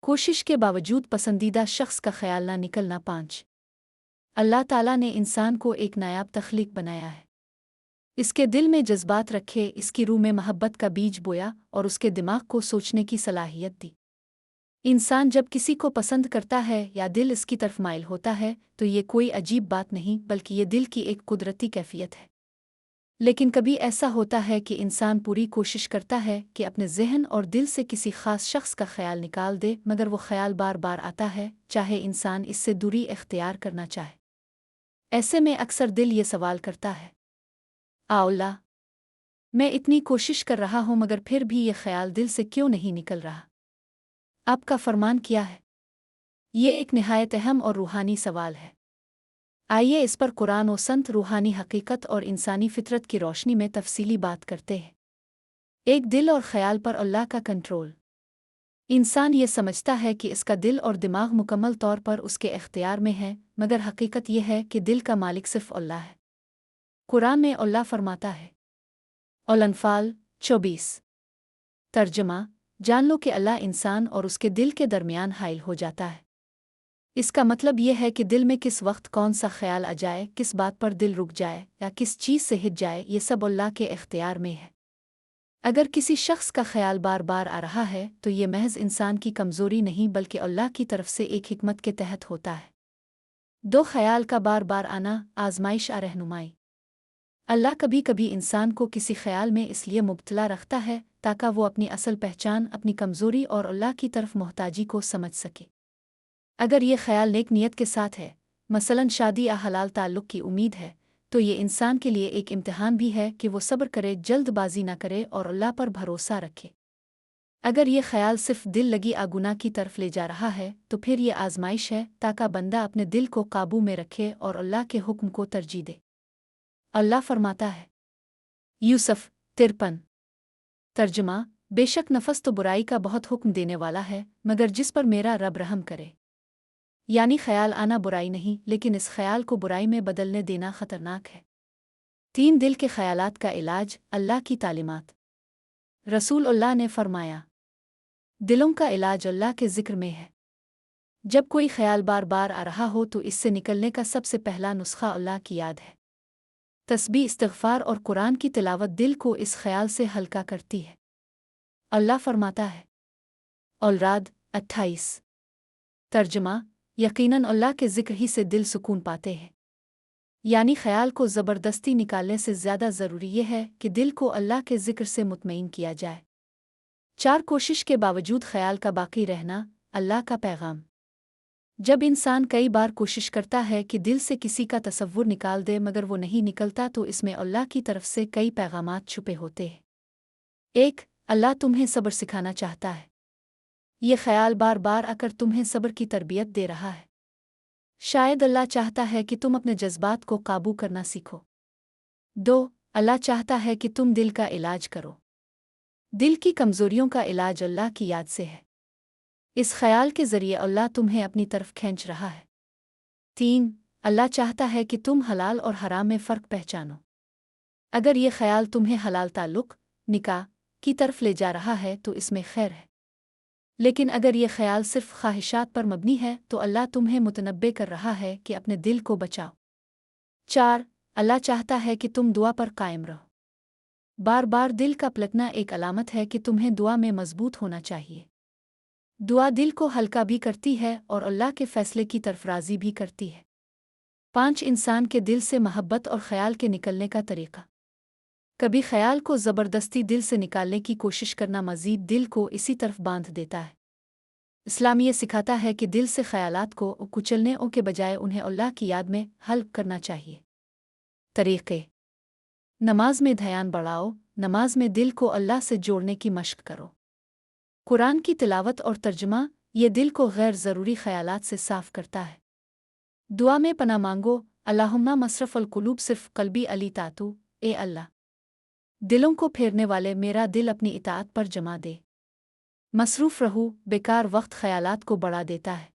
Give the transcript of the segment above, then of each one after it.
कोशिश के बावजूद पसंदीदा शख्स का ख्याल ना निकलना। 5 अल्लाह ताला ने इंसान को एक नायाब तख्लीक बनाया है। इसके दिल में जज्बात रखे, इसकी रूह में मोहब्बत का बीज बोया और उसके दिमाग को सोचने की सलाहियत दी। इंसान जब किसी को पसंद करता है या दिल इसकी तरफ माइल होता है तो ये कोई अजीब बात नहीं, बल्कि ये दिल की एक कुदरती कैफियत है। लेकिन कभी ऐसा होता है कि इंसान पूरी कोशिश करता है कि अपने जहन और दिल से किसी खास शख्स का ख्याल निकाल दे, मगर वो ख्याल बार बार आता है, चाहे इंसान इससे दूरी इख्तियार करना चाहे। ऐसे में अक्सर दिल ये सवाल करता है, अल्लाह, मैं इतनी कोशिश कर रहा हूँ मगर फिर भी ये ख्याल दिल से क्यों नहीं निकल रहा? आपका फरमान क्या है? ये एक निहायत अहम और रूहानी सवाल है। आइए इस पर कुरान और संत रूहानी हकीकत और इंसानी फितरत की रोशनी में तफसीली बात करते हैं। एक दिल और ख्याल पर अल्लाह का कंट्रोल। इंसान ये समझता है कि इसका दिल और दिमाग मुकम्मल तौर पर उसके इख्तियार में है, मगर हकीकत यह है कि दिल का मालिक सिर्फ अल्लाह है। कुरान में अल्लाह फरमाता है, अल-अनफाल 24। तर्जमा: जान लो कि अल्लाह इंसान और उसके दिल के दरमियान हाइल हो जाता है। इसका मतलब यह है कि दिल में किस वक्त कौन सा ख्याल आ जाए, किस बात पर दिल रुक जाए या किस चीज़ से हिट जाए, ये सब अल्लाह के इख्तियार में है। अगर किसी शख्स का ख्याल बार बार आ रहा है तो ये महज इंसान की कमज़ोरी नहीं, बल्कि अल्लाह की तरफ से एक हिकमत के तहत होता है। दो ख्याल का बार बार आना, आजमाइश आ रहनुमाई। अल्लाह कभी कभी इंसान को किसी ख्याल में इसलिए मुब्तला रखता है ताकि वो अपनी असल पहचान, अपनी कमज़ोरी और अल्लाह की तरफ मोहताजी को समझ सके। अगर ये ख्याल नेक नियत के साथ है, मसलन शादी या हलाल ताल्लुक़ की उम्मीद है, तो ये इंसान के लिए एक इम्तिहान भी है कि वो सब्र करे, जल्दबाजी न करे और अल्लाह पर भरोसा रखे। अगर ये ख्याल सिर्फ दिल लगी आगुना की तरफ ले जा रहा है तो फिर ये आजमाइश है ताकि बंदा अपने दिल को काबू में रखे और अल्लाह के हुक्म को तरजीह दे। अल्लाह फरमाता है, यूसुफ 53। तर्जमा: बेशक नफस तो बुराई का बहुत हुक्म देने वाला है, मगर जिस पर मेरा रब रहम करे। यानी ख्याल आना बुराई नहीं, लेकिन इस ख्याल को बुराई में बदलने देना खतरनाक है। 3 दिल के ख्यालात का इलाज, अल्लाह की तालीमात। रसूल अल्लाह ने फरमाया, दिलों का इलाज अल्लाह के ज़िक्र में है। जब कोई ख्याल बार बार आ रहा हो तो इससे निकलने का सबसे पहला नुस्खा अल्लाह की याद है। तस्बीह, इस्तिग़फ़ार और कुरान की तिलावत दिल को इस ख्याल से हल्का करती है। अल्लाह फरमाता है, अल-राद 28। तर्जमा: यकीनन अल्लाह के ज़िक्र ही से दिल सुकून पाते हैं। यानी ख्याल को ज़बरदस्ती निकालने से ज़्यादा ज़रूरी यह है कि दिल को अल्लाह के ज़िक्र से मुतमईन किया जाए। 4 कोशिश के बावजूद ख्याल का बाकी रहना, अल्लाह का पैगाम। जब इंसान कई बार कोशिश करता है कि दिल से किसी का तसव्वुर निकाल दे मगर वो नहीं निकलता, तो इसमें अल्लाह की तरफ से कई पैगामात छुपे होते हैं। 1. अल्लाह तुम्हें सब्र सिखाना चाहता है। ये ख्याल बार बार आकर तुम्हें सब्र की तरबियत दे रहा है। शायद अल्लाह चाहता है कि तुम अपने जज्बात को काबू करना सीखो। 2. अल्लाह चाहता है कि तुम दिल का इलाज करो। दिल की कमज़ोरियों का इलाज अल्लाह की याद से है। इस ख्याल के ज़रिए अल्लाह तुम्हें अपनी तरफ खींच रहा है। 3. अल्लाह चाहता है कि तुम हलाल और हराम में फ़र्क पहचानो। अगर ये ख्याल तुम्हें हलाल ताल्लुक़, निकाह की तरफ ले जा रहा है तो इसमें खैर है, लेकिन अगर ये ख्याल सिर्फ ख्वाहिशात पर मबनी है तो अल्लाह तुम्हें मुतनब्बे कर रहा है कि अपने दिल को बचाओ। 4. अल्लाह चाहता है कि तुम दुआ पर कायम रहो। बार बार दिल का पलटना एक अलामत है कि तुम्हें दुआ में मजबूत होना चाहिए। दुआ दिल को हल्का भी करती है और अल्लाह के फैसले की तरफ राज़ी भी करती है। 5. इंसान के दिल से मोहब्बत और ख्याल के निकलने का तरीक़ा। कभी ख्याल को ज़बरदस्ती दिल से निकालने की कोशिश करना मज़ीद दिल को इसी तरफ बांध देता है। इस्लाम ये सिखाता है कि दिल से ख्यालात को कुचलने के बजाय उन्हें अल्लाह की याद में हल करना चाहिए। तरीक़े: नमाज में ध्यान बढ़ाओ। नमाज में दिल को अल्लाह से जोड़ने की मशक़ करो। कुरान की तिलावत और तर्जुमा ये दिल को गैर ज़रूरी ख्यालात से साफ़ करता है। दुआ में पनाह मांगो, अल्लाहुम्मा मसरफ़ अल-कुलूब सिर्फ़ क़ल्बी अली तातू, ए अल्लाह, दिलों को फेरने वाले मेरा दिल अपनी इताअत पर जमा दे। मसरूफ़ रहूँ, बेकार वक्त ख्यालात को बढ़ा देता है।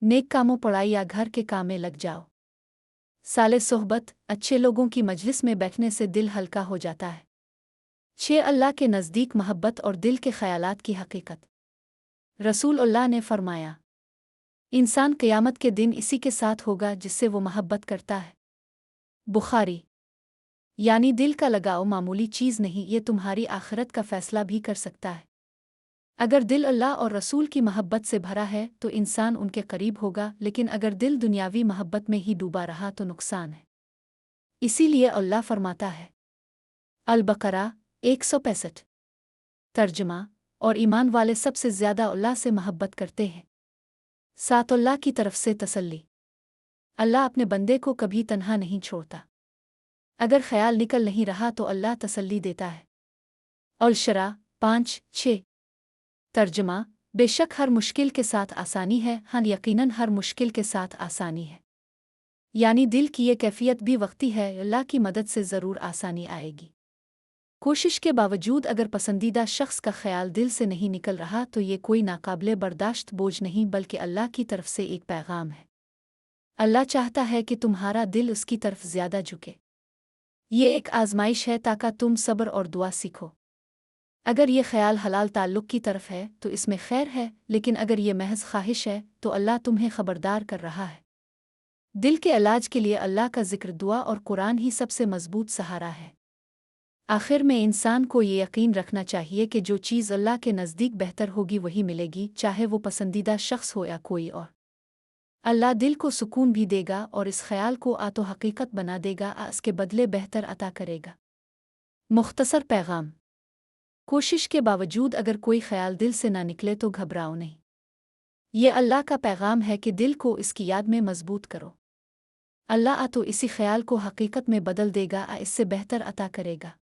नेक कामों, पढ़ाई या घर के काम में लग जाओ। साले सोहबत, अच्छे लोगों की मजलिस में बैठने से दिल हल्का हो जाता है। 6. अल्लाह के नज़दीक मोहब्बत और दिल के ख्यालात की हकीकत। रसूल अल्लाह ने फरमाया, इंसान क़यामत के दिन इसी के साथ होगा जिससे वो मोहब्बत करता है। बुखारी। यानी दिल का लगाव मामूली चीज़ नहीं, ये तुम्हारी आखिरत का फ़ैसला भी कर सकता है। अगर दिल अल्लाह और रसूल की मोहब्बत से भरा है तो इंसान उनके करीब होगा, लेकिन अगर दिल दुनियावी मोहब्बत में ही डूबा रहा तो नुकसान है। इसीलिए अल्लाह फरमाता है, अल-बकरा 165। तर्जमा, और ईमान वाले सबसे ज़्यादा अल्लाह से मोहब्बत करते हैं। साथ अल्लाह की तरफ से तसल्ली। अल्लाह अपने बंदे को कभी तन्हा नहीं छोड़ता। अगर ख्याल निकल नहीं रहा तो अल्लाह तसल्ली देता है। अल-शरा 5-6। तर्जमा, बेशक हर मुश्किल के साथ आसानी है, हाँ यकीनन हर मुश्किल के साथ आसानी है। यानी दिल की ये कैफियत भी वक्ती है, अल्लाह की मदद से ज़रूर आसानी आएगी। कोशिश के बावजूद अगर पसंदीदा शख्स का ख्याल दिल से नहीं निकल रहा तो ये कोई नाकाबिले बर्दाश्त बोझ नहीं बल्कि अल्लाह की तरफ से एक पैगाम है। अल्लाह चाहता है कि तुम्हारा दिल उसकी तरफ ज़्यादा झुके। ये एक आजमाइश है ताकि तुम सब्र और दुआ सीखो। अगर ये ख्याल हलाल ताल्लुक़ की तरफ है तो इसमें खैर है, लेकिन अगर ये महज ख्वाहिश है तो अल्लाह तुम्हें खबरदार कर रहा है। दिल के इलाज के लिए अल्लाह का जिक्र, दुआ और कुरान ही सबसे मजबूत सहारा है। आखिर में इंसान को ये यकीन रखना चाहिए कि जो चीज़ अल्लाह के नज़दीक बेहतर होगी वही मिलेगी, चाहे वो पसंदीदा शख्स हो या कोई और। अल्लाह दिल को सुकून भी देगा और इस ख्याल को आतो हकीकत बना देगा, इसके बदले बेहतर अता करेगा। मुख्तसर पैगाम। कोशिश के बावजूद अगर कोई ख्याल दिल से ना निकले तो घबराओ नहीं। ये अल्लाह का पैगाम है कि दिल को इसकी याद में मजबूत करो। अल्लाह तो इसी ख्याल को हकीकत में बदल देगा, इससे बेहतर अता करेगा।